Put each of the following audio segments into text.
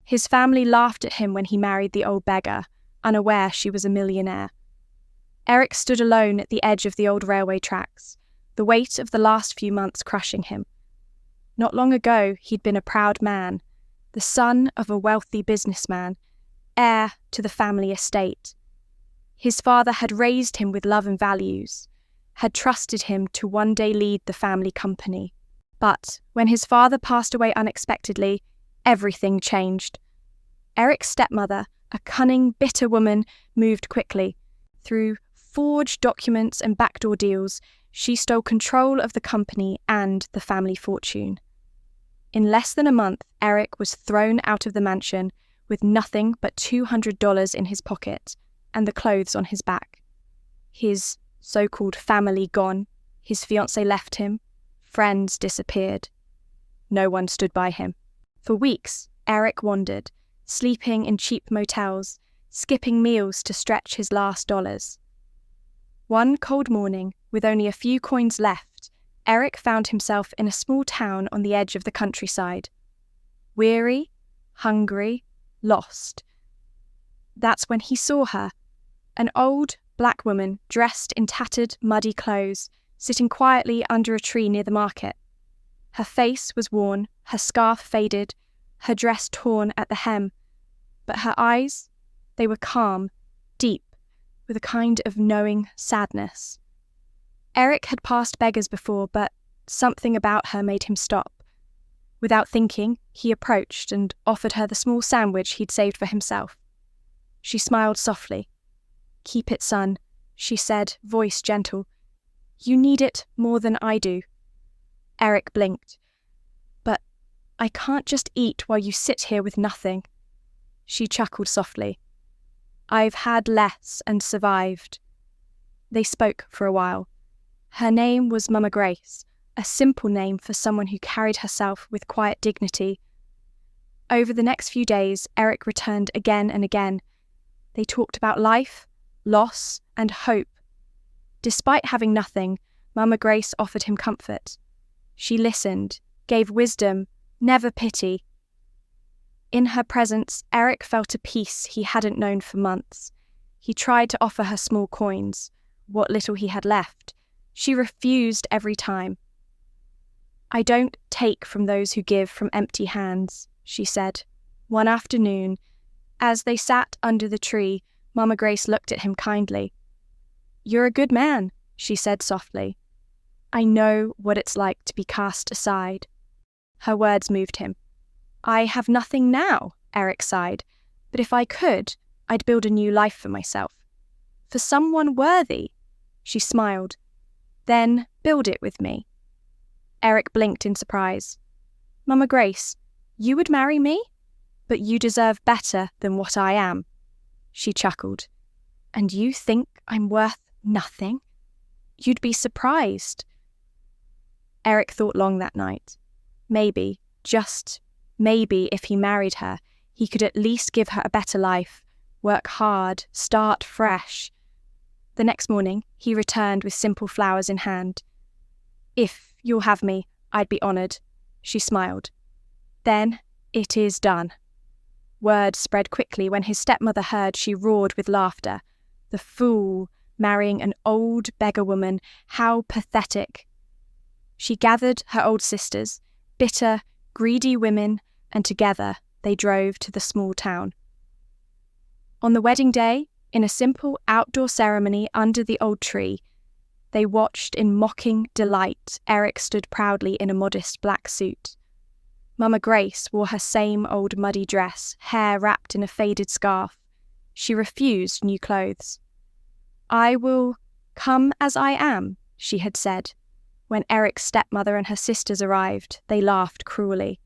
His family laughed at him when he married the old beggar, unaware she was a millionaire. Eric stood alone at the edge of the old railway tracks, the weight of the last few months crushing him. Not long ago, he'd been a proud man, the son of a wealthy businessman, heir to the family estate. His father had raised him with love and values, had trusted him to one day lead the family company. But when his father passed away unexpectedly, everything changed. Eric's stepmother, a cunning, bitter woman, moved quickly. Through forged documents and backdoor deals, she stole control of the company and the family fortune. In less than a month, Eric was thrown out of the mansion with nothing but $200 in his pocket and the clothes on his back. His so-called family gone, his fiancée left him, friends disappeared. No one stood by him. For weeks, Eric wandered, sleeping in cheap motels, skipping meals to stretch his last dollars. One cold morning, with only a few coins left, Eric found himself in a small town on the edge of the countryside. Weary, hungry, lost. That's when he saw her, an old black woman dressed in tattered, muddy clothes, sitting quietly under a tree near the market. Her face was worn, her scarf faded, her dress torn at the hem, but her eyes, they were calm, deep, with a kind of knowing sadness. Eric had passed beggars before, but something about her made him stop. Without thinking, he approached and offered her the small sandwich he'd saved for himself. She smiled softly. "Keep it, son," she said, voice gentle. "You need it more than I do." Eric blinked. "But I can't just eat while you sit here with nothing." She chuckled softly. "I've had less and survived." They spoke for a while. Her name was Mama Grace, a simple name for someone who carried herself with quiet dignity. Over the next few days, Eric returned again and again. They talked about life, loss, and hope. Despite having nothing, Mama Grace offered him comfort. She listened, gave wisdom, never pity. In her presence, Eric felt a peace he hadn't known for months. He tried to offer her small coins, what little he had left. She refused every time. "I don't take from those who give from empty hands," she said. One afternoon, as they sat under the tree, Mama Grace looked at him kindly. "You're a good man," she said softly. "I know what it's like to be cast aside." Her words moved him. "I have nothing now," Eric sighed, "but if I could, I'd build a new life for myself. For someone worthy." She smiled. "Then build it with me." Eric blinked in surprise. "Mama Grace, you would marry me? But you deserve better than what I am." She chuckled. "And you think I'm worth nothing? You'd be surprised." Eric thought long that night. Maybe, just maybe, if he married her, he could at least give her a better life, work hard, start fresh. The next morning, he returned with simple flowers in hand. "If you'll have me, I'd be honoured," she smiled. "Then it is done." Word spread quickly. When his stepmother heard, she roared with laughter. The fool, marrying an old beggar woman, how pathetic. She gathered her old sisters, bitter, greedy women, and together they drove to the small town. On the wedding day, in a simple outdoor ceremony under the old tree, they watched in mocking delight. Eric stood proudly in a modest black suit. Mama Grace wore her same old muddy dress, hair wrapped in a faded scarf. She refused new clothes. "I will come as I am," she had said. When Eric's stepmother and her sisters arrived, they laughed cruelly.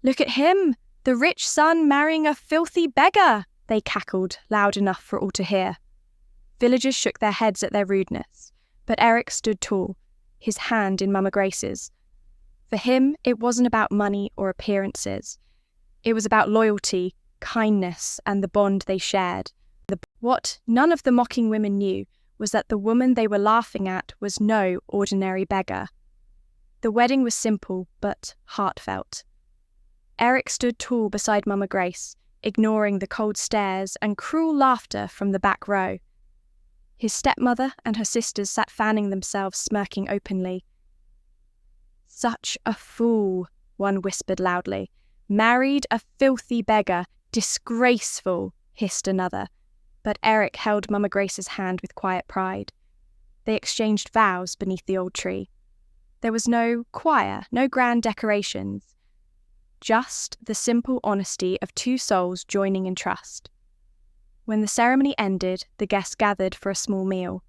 "Look at him, the rich son marrying a filthy beggar," they cackled, loud enough for all to hear. Villagers shook their heads at their rudeness, but Eric stood tall, his hand in Mama Grace's. For him, it wasn't about money or appearances. It was about loyalty, kindness, and the bond they shared. What none of the mocking women knew was that the woman they were laughing at was no ordinary beggar. The wedding was simple but heartfelt. Eric stood tall beside Mama Grace, ignoring the cold stares and cruel laughter from the back row. His stepmother and her sisters sat fanning themselves, smirking openly. "Such a fool," one whispered loudly. "Married a filthy beggar. Disgraceful," hissed another. But Eric held Mama Grace's hand with quiet pride. They exchanged vows beneath the old tree. There was no choir, no grand decorations. Just the simple honesty of two souls joining in trust. When the ceremony ended, the guests gathered for a small meal.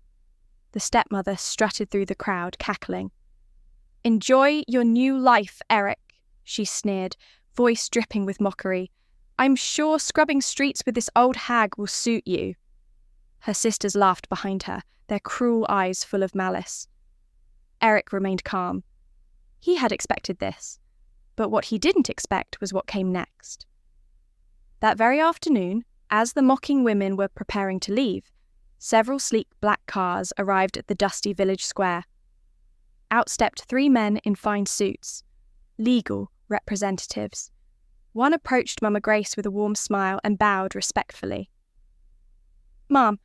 The stepmother strutted through the crowd, cackling. "Enjoy your new life, Eric," she sneered, voice dripping with mockery. "I'm sure scrubbing streets with this old hag will suit you." Her sisters laughed behind her, their cruel eyes full of malice. Eric remained calm. He had expected this, but what he didn't expect was what came next. That very afternoon, as the mocking women were preparing to leave, several sleek black cars arrived at the dusty village square. Out stepped three men in fine suits, legal representatives. One approached Mama Grace with a warm smile and bowed respectfully. "Ma'am,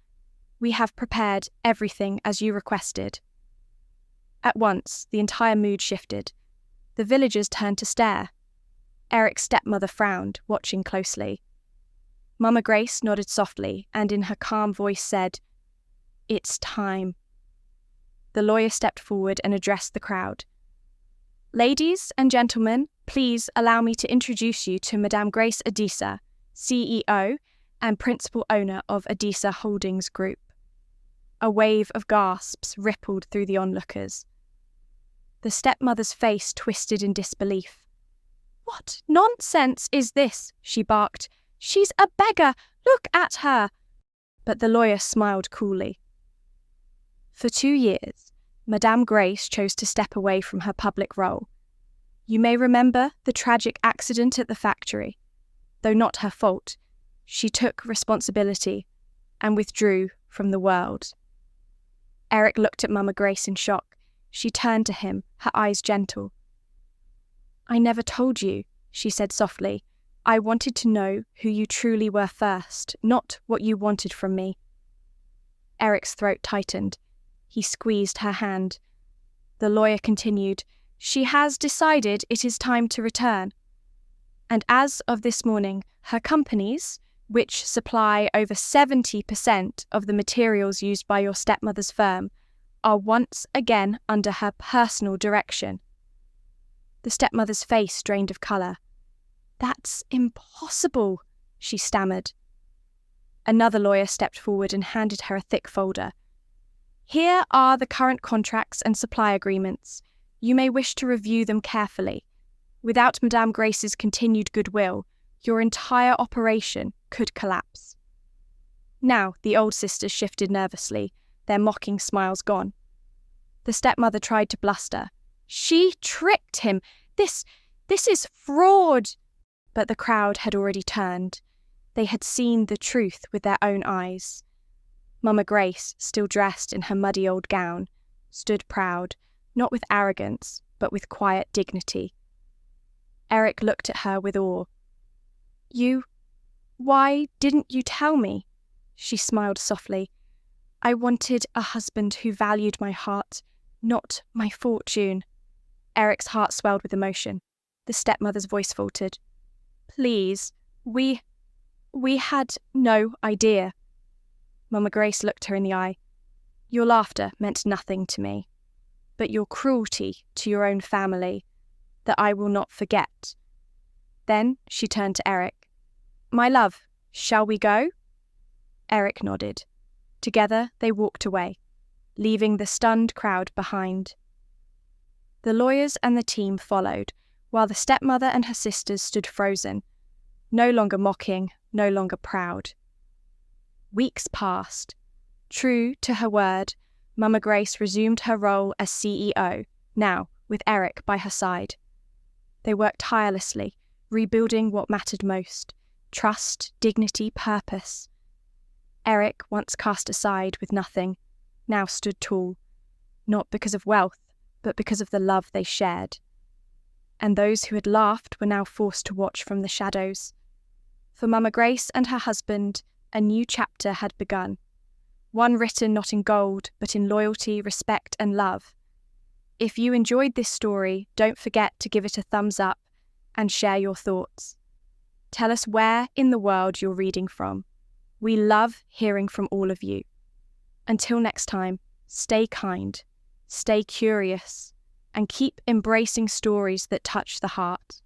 we have prepared everything as you requested." At once, the entire mood shifted. The villagers turned to stare. Eric's stepmother frowned, watching closely. Mama Grace nodded softly and in her calm voice said, "It's time." The lawyer stepped forward and addressed the crowd. "Ladies and gentlemen, please allow me to introduce you to Madame Grace Adisa, CEO and principal owner of Adisa Holdings Group." A wave of gasps rippled through the onlookers. The stepmother's face twisted in disbelief. "What nonsense is this?" she barked. "She's a beggar! Look at her!" But the lawyer smiled coolly. For 2 years, Madame Grace chose to step away from her public role. You may remember the tragic accident at the factory. Though not her fault, she took responsibility and withdrew from the world. Eric looked at Mama Grace in shock. She turned to him, her eyes gentle. "I never told you," she said softly. "I wanted to know who you truly were first, not what you wanted from me." Eric's throat tightened. He squeezed her hand. The lawyer continued, "She has decided it is time to return. And as of this morning, her companies, which supply over 70% of the materials used by your stepmother's firm, are once again under her personal direction." The stepmother's face drained of colour. "That's impossible," she stammered. Another lawyer stepped forward and handed her a thick folder. "Here are the current contracts and supply agreements. You may wish to review them carefully. Without Madame Grace's continued goodwill, your entire operation could collapse." Now the old sisters shifted nervously, their mocking smiles gone. The stepmother tried to bluster. "She tricked him! This is fraud!" But the crowd had already turned. They had seen the truth with their own eyes. Mama Grace, still dressed in her muddy old gown, stood proud, not with arrogance, but with quiet dignity. Eric looked at her with awe. Why didn't you tell me?" She smiled softly. "I wanted a husband who valued my heart, not my fortune." Eric's heart swelled with emotion. The stepmother's voice faltered. "Please, we had no idea." Mama Grace looked her in the eye. "Your laughter meant nothing to me, but your cruelty to your own family, that I will not forget." Then she turned to Eric. "My love, shall we go?" Eric nodded. Together they walked away, leaving the stunned crowd behind. The lawyers and the team followed, while the stepmother and her sisters stood frozen, no longer mocking, no longer proud. Weeks passed. True to her word, Mama Grace resumed her role as CEO, now with Eric by her side. They worked tirelessly, rebuilding what mattered most: trust, dignity, purpose. Eric, once cast aside with nothing, now stood tall, not because of wealth, but because of the love they shared. and those who had laughed were now forced to watch from the shadows. For Mama Grace and her husband, a new chapter had begun, one written not in gold, but in loyalty, respect, and love. If you enjoyed this story, don't forget to give it a thumbs up and share your thoughts. Tell us where in the world you're reading from. We love hearing from all of you. Until next time, stay kind, stay curious, and keep embracing stories that touch the heart.